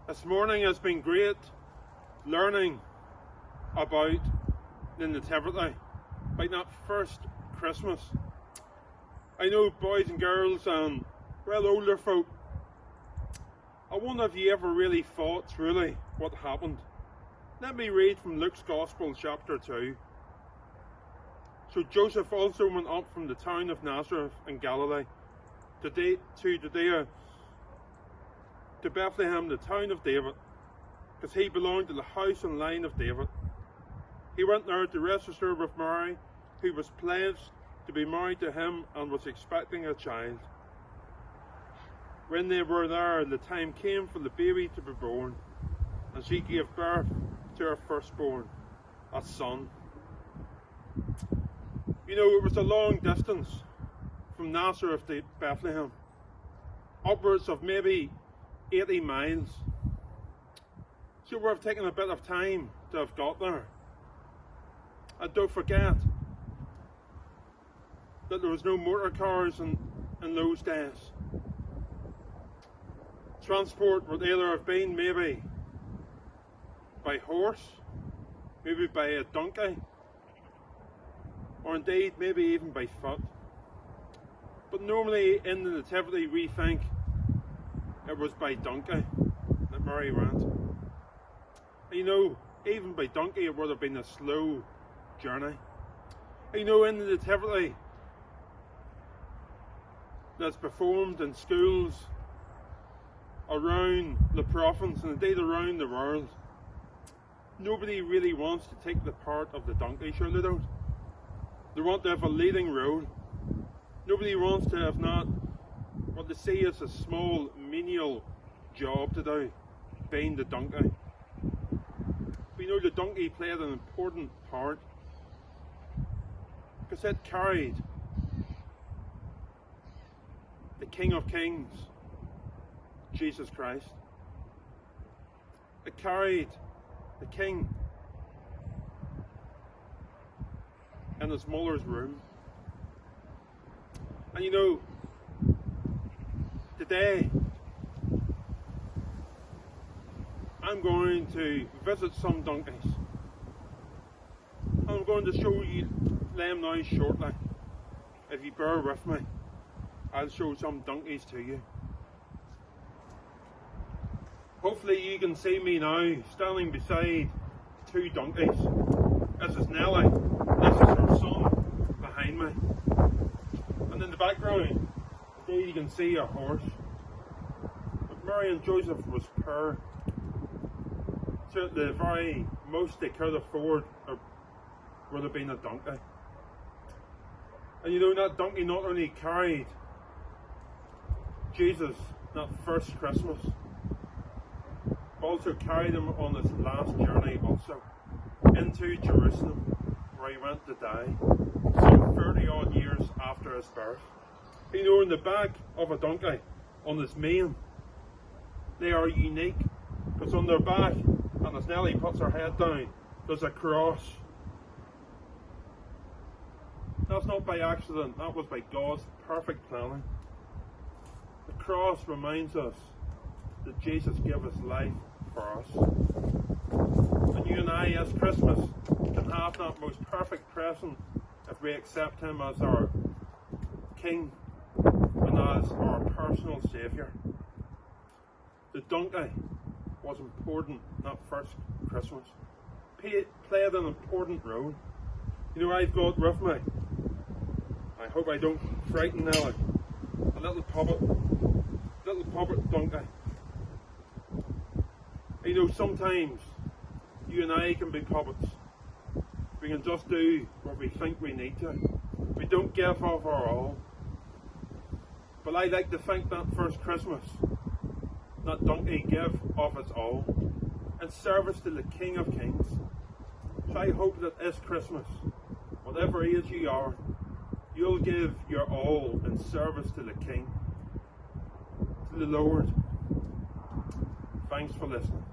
This morning has been great learning about the Nativity, about that first Christmas. I know boys and girls and older folk, I wonder if you ever really thought truly what happened. Let me read from Luke's Gospel chapter 2. So Joseph also went up from the town of Nazareth in Galilee to Judea, to Bethlehem, the town of David, because he belonged to the house and line of David. He went there to register with Mary, who was pledged to be married to him and was expecting a child. When they were there, the time came for the baby to be born, and she gave birth to her firstborn, a son. You know, it was a long distance from Nazareth to Bethlehem, upwards of maybe 80 miles. So it would have taken a bit of time to have got there. And don't forget that there was no motor cars in those days. Transport would either have been maybe by horse, maybe by a donkey, or indeed maybe even by foot. But normally in the Nativity we think it was by donkey that Mary went. And you know, even by donkey it would have been a slow journey. And you know, in the Nativity that's performed in schools around the province and indeed around the world, nobody really wants to take the part of the donkey, sure they don't. They want to have a leading role. Nobody wants to have not what they see as a small menial job to do, being the donkey. We know the donkey played an important part because it carried the King of Kings, Jesus Christ. It carried the King in his mother's room. And you know, today I'm going to visit some donkeys. I'm going to show you them now shortly. If you bear with me, I'll show some donkeys to you. Hopefully you can see me now standing beside two donkeys. This is Nellie, this is her son behind me. And in the background, there you can see a horse. But Mary and Joseph was poor. So the very most they could afford would have been a donkey. And you know, that donkey not only carried Jesus that first Christmas, but also carried him on his last journey also into Jerusalem, where he went to die some 30 odd years after his birth. You know, in the back of a donkey, on his mane, they are unique, because on their back, and as Nellie puts her head down, there's a cross. That's not by accident, that was by God's perfect planning. The cross reminds us that Jesus gave his life for us. And you and I, as Christmas, can have that most perfect present if we accept him as our King and as our personal Saviour. The donkey was important that first Christmas. Played an important role. You know, I've got with me, I hope I don't frighten Nellie, a little puppet donkey. You know, sometimes you and I can be puppets. We can just do what we think we need to. We don't give of our all. But I like to think that first Christmas, that donkey gave of its all in service to the King of Kings. So I hope that this Christmas, whatever age you are, you'll give your all in service to the King, to the Lord. Thanks for listening.